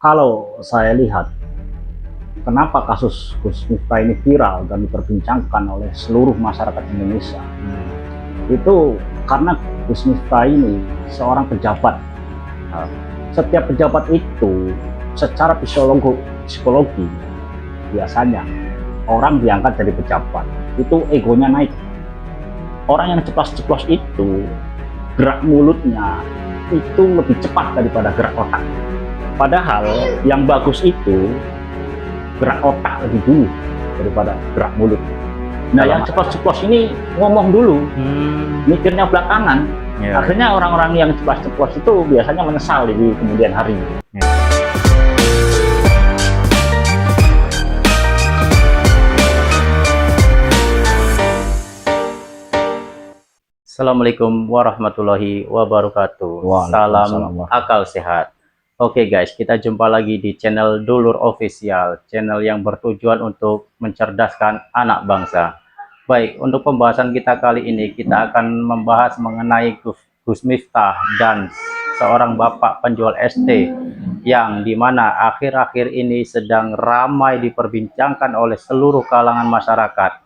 Kalau saya lihat, kenapa kasus Gus Miftah ini viral dan diperbincangkan oleh seluruh masyarakat Indonesia, itu karena Gus Miftah ini seorang pejabat. Setiap pejabat itu secara psikologi biasanya orang diangkat jadi pejabat itu egonya naik. Orang yang ceplas-ceplos itu gerak mulutnya itu lebih cepat daripada gerak otak. Padahal yang bagus itu gerak otak lebih dulu daripada gerak mulut. Nah, yang ceplos-ceplos ini ngomong dulu, mikirnya belakangan. Akhirnya orang-orang yang ceplos-ceplos itu biasanya menyesal di kemudian hari. Assalamualaikum warahmatullahi wabarakatuh. Salam akal sehat. Oke guys, kita jumpa lagi di channel Dulur Official, channel yang bertujuan untuk mencerdaskan anak bangsa. Baik, untuk pembahasan kita kali ini, kita akan membahas mengenai Gus Miftah dan seorang bapak penjual ST yang dimana akhir-akhir ini sedang ramai diperbincangkan oleh seluruh kalangan masyarakat.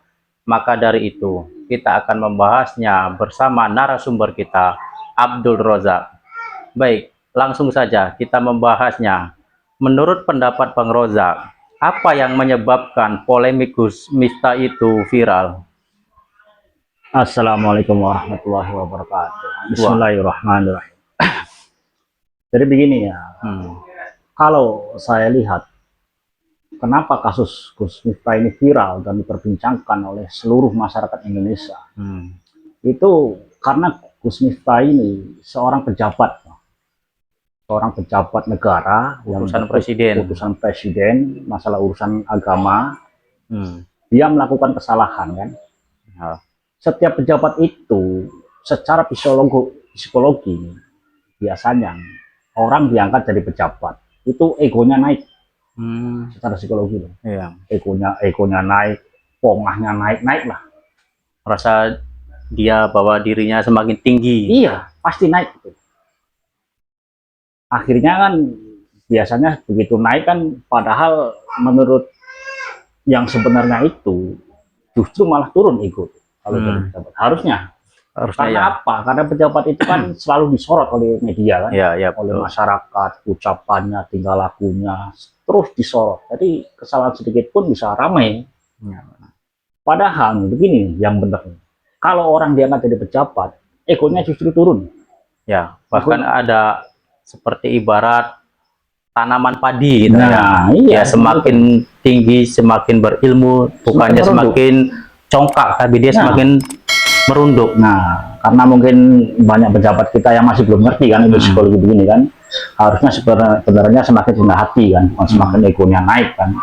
Maka dari itu, kita akan membahasnya bersama narasumber kita, Abdul Rozak. Baik, langsung saja kita membahasnya. Menurut pendapat Bang Rozak, apa yang menyebabkan polemik Gus Miftah itu viral? Assalamualaikum warahmatullahi wabarakatuh. Bismillahirrahmanirrahim. Jadi begini ya, kalau saya lihat, kenapa kasus Gus Miftah ini viral dan diperbincangkan oleh seluruh masyarakat Indonesia, itu karena Gus Miftah ini seorang pejabat negara, utusan presiden, masalah urusan agama. Dia melakukan kesalahan kan. Setiap pejabat itu secara psikologi biasanya orang diangkat jadi pejabat itu egonya naik. Secara psikologi loh. Egonya naik, pongahnya naik lah. Rasa dia bahwa dirinya semakin tinggi. Iya, pasti naik gitu. Akhirnya kan biasanya begitu naik kan, padahal menurut yang sebenarnya itu justru malah turun ego kalau jadi pejabat. Harusnya karena ya. Apa? Karena pejabat itu kan selalu disorot oleh media kan, oleh masyarakat, ucapannya, tingkah lakunya terus disorot. Jadi kesalahan sedikit pun bisa ramai. Padahal begini yang benar. Kalau orang diangkat jadi pejabat, egonya justru turun. Ya, bahkan ada seperti ibarat tanaman padi gitu. Nah, ya semakin tinggi semakin berilmu, bukannya semakin congkak, tapi dia semakin merunduk. Nah, karena mungkin banyak pejabat kita yang masih belum ngerti kan itu psikologi begini kan. Harusnya sebenarnya semakin rendah hati kan, semakin egonya naik kan.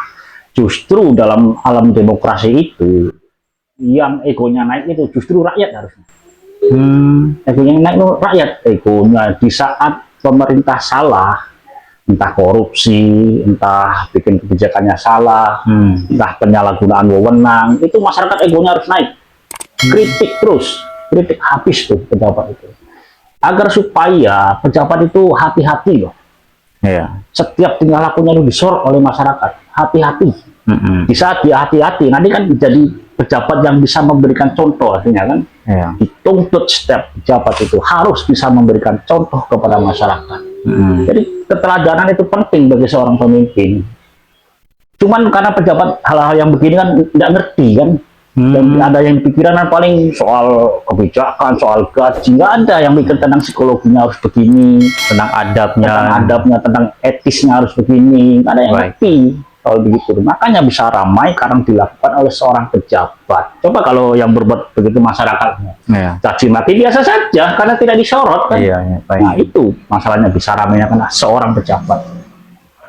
Justru dalam alam demokrasi itu yang egonya naik itu justru rakyat harusnya. Egonya naik itu rakyat, egonya di saat pemerintah salah, entah korupsi, entah bikin kebijakannya salah, entah penyalahgunaan wewenang, itu masyarakat egonya harus naik. Kritik terus, kritik habis tuh pejabat itu. Agar supaya pejabat itu hati-hati loh. Setiap tingkah lakunya itu disorot oleh masyarakat, hati-hati. Di saat dia hati-hati, nanti kan jadi pejabat yang bisa memberikan contoh, artinya kan. Dituntut setiap pejabat itu harus bisa memberikan contoh kepada masyarakat. Jadi keteladanan itu penting bagi seorang pemimpin. Cuman karena pejabat hal-hal yang begini kan tidak ngerti kan. Dan ada yang pikiran paling soal kebijakan, soal gaji, nggak ada yang mikir tentang psikologinya harus begini, tentang adabnya, tentang etisnya harus begini, nggak ada yang ngerti kalau begitu. Makanya bisa ramai karena dilakukan oleh seorang pejabat. Coba kalau yang berbuat begitu masyarakatnya, caci maki biasa saja karena tidak disorot kan. Nah itu masalahnya bisa ramainya karena seorang pejabat.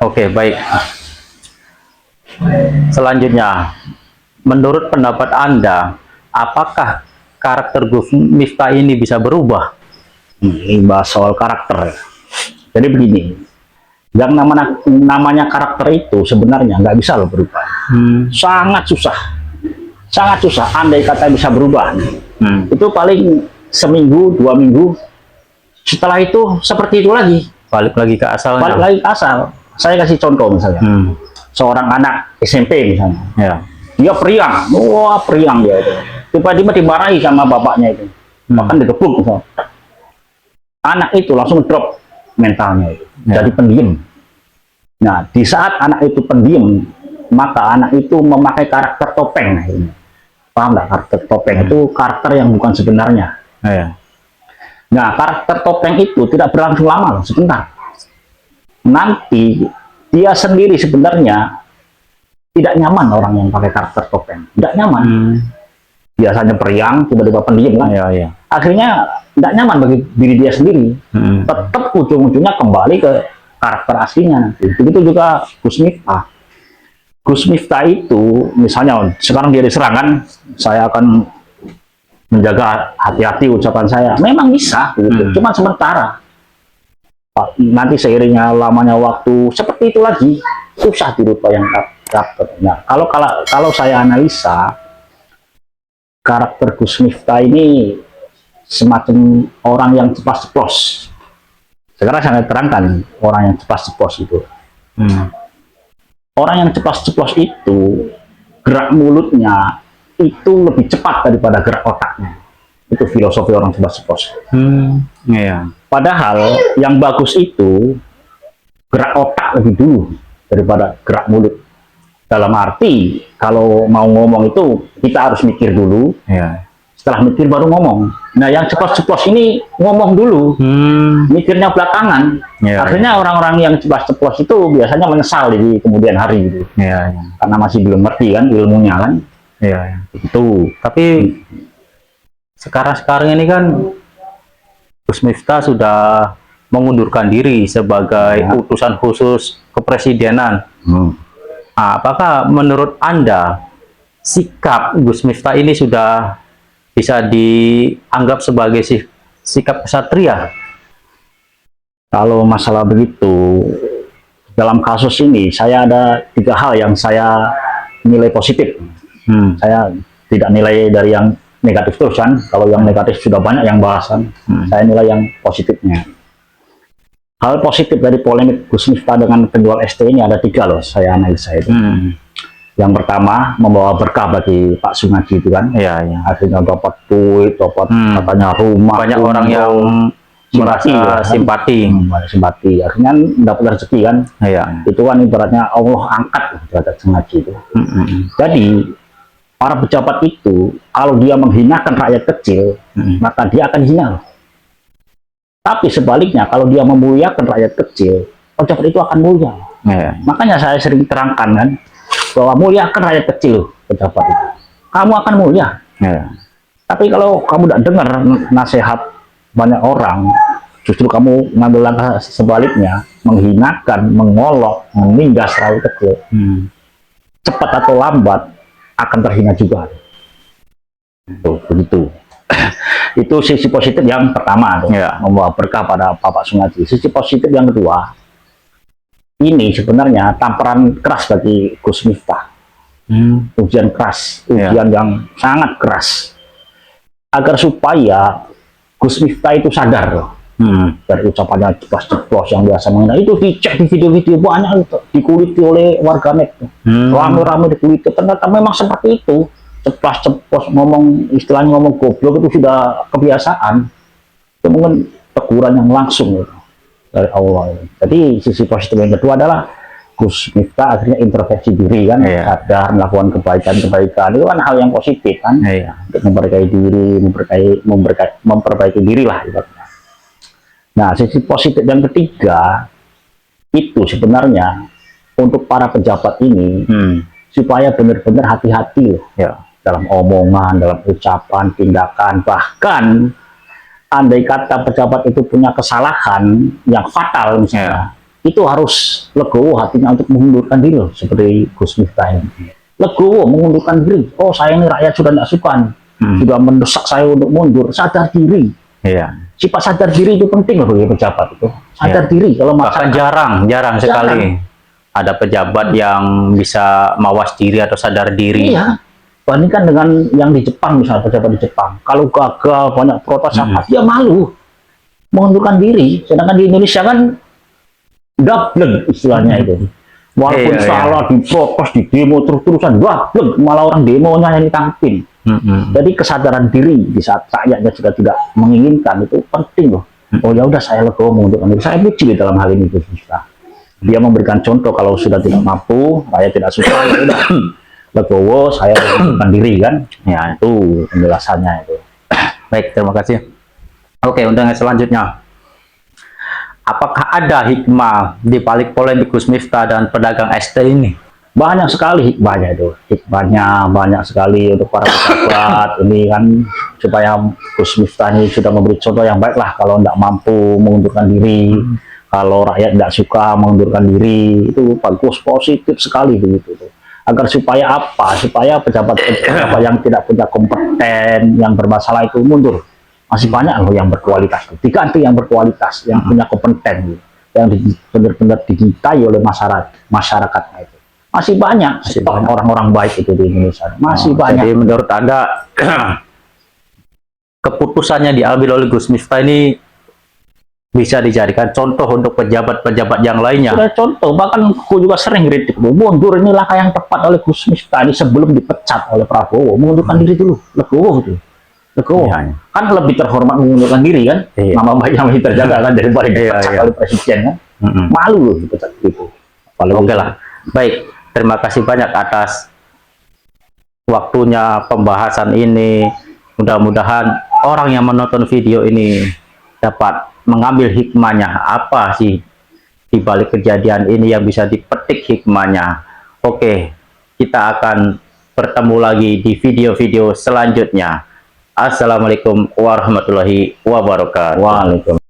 Oke, baik. Selanjutnya, menurut pendapat Anda, apakah karakter Gus Miftah ini bisa berubah? Ini bahas soal karakter. Jadi begini, yang namanya karakter itu sebenarnya nggak bisa loh berubah. Sangat susah. Andai kata bisa berubah, itu paling seminggu, 2 minggu. Setelah itu seperti itu lagi. Balik lagi ke asalnya. Balik lagi ke asal. Saya kasih contoh misalnya, seorang anak SMP misalnya, Ya. dia periang, wah periang dia itu. Tiba-tiba dimarahi sama bapaknya itu, bahkan dikebuk misalnya. Anak itu langsung drop mentalnya itu, jadi pendiam. Nah, di saat anak itu pendiam, maka anak itu memakai karakter topeng. Nah, ini. Paham nggak? Karakter topeng itu karakter yang bukan sebenarnya. Ya. Nah, karakter topeng itu tidak berlangsung lama, loh, sebentar. Nanti dia sendiri sebenarnya tidak nyaman orang yang pakai karakter topeng, tidak nyaman. Biasanya periang, tiba-tiba pendiam kan. Ya. Akhirnya tidak nyaman bagi diri dia sendiri. Tetap ujung-ujungnya kembali ke karakter aslinya nanti. Begitu juga Gus Miftah. Gus Miftah itu misalnya sekarang dia diserang, saya akan menjaga hati-hati ucapan saya. Memang bisa gitu, cuma sementara. Nanti seiringnya lamanya waktu seperti itu lagi, susah dirubah yang karakter. Nah, kalau saya analisa karakter Gus Miftah ini semacam orang yang cepat ceplos. Sekarang saya terangkan orang yang cepat ceplos itu. Orang yang cepat ceplos itu gerak mulutnya itu lebih cepat daripada gerak otaknya. Itu filosofi orang cepat ceplos. Iya. Padahal yang bagus itu gerak otak lebih dulu daripada gerak mulut. Dalam arti kalau mau ngomong itu kita harus mikir dulu. Iya. Setelah mikir baru ngomong. Nah, yang ceplos-ceplos ini ngomong dulu, mikirnya belakangan. Ya, Akhirnya orang-orang yang ceplos-ceplos itu biasanya menyesal di kemudian hari gitu. Ya. Karena masih belum ngerti kan ilmunya kan. Ya. Itu. Tapi sekarang ini kan Gus Miftah sudah mengundurkan diri sebagai utusan khusus kepresidenan. Nah, apakah menurut Anda sikap Gus Miftah ini sudah bisa dianggap sebagai sikap kesatria? Kalau masalah begitu, dalam kasus ini saya ada 3 hal yang saya nilai positif. Saya tidak nilai dari yang negatif terus kan. Kalau yang negatif sudah banyak yang bahasan, saya nilai yang positifnya. Hal positif dari polemik Gus Miftah dengan penjual ST ini ada 3 loh, saya analisa itu. Yang pertama, membawa berkah bagi Pak Sunardi itu kan. Iya. Akhirnya dapat duit, dapat katanya rumah. Banyak orang yang simpati. Simpati. Akhirnya dapat rezeki kan. Iya. Itu kan ibaratnya Allah angkat derajat Sunardi itu. Jadi para pejabat itu kalau dia menghinakan rakyat kecil, maka dia akan hina. Tapi sebaliknya kalau dia memuliakan rakyat kecil, pejabat itu akan mulia. Makanya saya sering terangkan kan, bahwa muliakan rakyat kecil pejabat itu, kamu akan mulia. Tapi kalau kamu tidak dengar nasihat banyak orang, justru kamu ngambil langkah sebaliknya, menghinakan, mengolok, menindas rakyat kecil, cepat atau lambat akan terhina juga. Tuh, begitu. Itu sisi positif yang pertama, membawa berkah pada Bapak Sunardi. Sisi positif yang kedua, ini sebenarnya tamparan keras bagi Gus Miftah. Ujian keras, ujian yang sangat keras. Agar supaya Gus Miftah itu sadar loh. Dari ucapannya ceplos-ceplos yang biasa mengenai itu, dicek di video-video banyak dikuliti oleh warganet. Rame-rame dikuliti, ternyata memang seperti itu. Ceplos-ceplos ngomong, istilahnya ngomong goblok itu sudah kebiasaan. Itu mungkin teguran yang langsung gitu dari Allah. Jadi sisi positif yang kedua adalah Gus Miftah akhirnya introspeksi diri kan, sadar melakukan kebaikan-kebaikan, itu kan hal yang positif kan, untuk memperbaiki diri, memperbaiki diri lah ibaratnya. Nah, sisi positif yang ketiga itu sebenarnya untuk para pejabat ini supaya benar-benar hati-hati loh, dalam omongan, dalam ucapan, tindakan, bahkan andai kata pejabat itu punya kesalahan yang fatal misalnya, itu harus legowo hatinya untuk mengundurkan diri loh, seperti Gus Miftah ini. Legowo mengundurkan diri. Oh, saya ini rakyat sudah tidak suka, sudah mendesak saya untuk mundur. Sadar diri. Sifat sadar diri itu penting loh bagi pejabat itu. Sadar diri. Kalau bahkan jarang sekali ada pejabat yang bisa mawas diri atau sadar diri. Iya. Bandingkan dengan yang di Jepang, misalnya pejabat di Jepang, kalau gagal banyak protes apa, dia malu mengundurkan diri. Sedangkan di Indonesia kan gablek istilahnya itu. Walaupun Iya, iya. salah diprotes, di demo terus-terusan, gablek, malah orang demonya yang ditangkapin. Jadi kesadaran diri di saat rakyatnya juga tidak menginginkan itu penting loh. Oh ya udah, saya legowo mengundurkan diri. Saya puji dalam hal ini Gus Miftah. Dia memberikan contoh kalau sudah tidak mampu, rakyat tidak suka, ya udah legowo, saya mengundurkan diri kan. Ya itu penjelasannya itu. Baik, terima kasih. Oke, undangan selanjutnya. Apakah ada hikmah di balik polemik Gus Miftah dan pedagang ST ini? Banyak sekali hikmahnya itu. Hikmahnya banyak sekali untuk para pejabat ini kan, supaya Gus Miftah ini sudah memberi contoh yang baik lah kalau tidak mampu mengundurkan diri. Kalau rakyat tidak suka mengundurkan diri, itu bagus, positif sekali begitu. Agar supaya apa? Supaya pejabat-pejabat yang tidak punya kompeten, yang bermasalah itu mundur. Masih banyak loh yang berkualitas. Diganti yang berkualitas, yang punya kompeten, yang benar-benar dicintai oleh masyarakatnya itu. Masih banyak orang-orang baik itu di Indonesia. Masih banyak. Jadi menurut Anda keputusannya diambil oleh Gus Miftah ini bisa dijadikan contoh untuk pejabat-pejabat yang lainnya. Sudah contoh, bahkan aku juga sering kritik, mundur ini langkah yang tepat oleh Gus Miftah ini sebelum dipecat oleh Prabowo. Mengundurkan diri dulu, legowo gitu. Legowo. Iya. Kan lebih terhormat mengundurkan diri kan, nama baiknya masih terjaga kan, daripada dipecat oleh presiden kan. Malu loh dipecat gitu. Oke lah. Baik, terima kasih banyak atas waktunya pembahasan ini. Mudah-mudahan orang yang menonton video ini dapat mengambil hikmahnya, apa sih di balik kejadian ini yang bisa dipetik hikmahnya. Oke, kita akan bertemu lagi di video-video selanjutnya. Assalamualaikum warahmatullahi wabarakatuh. Waalaikumsalam.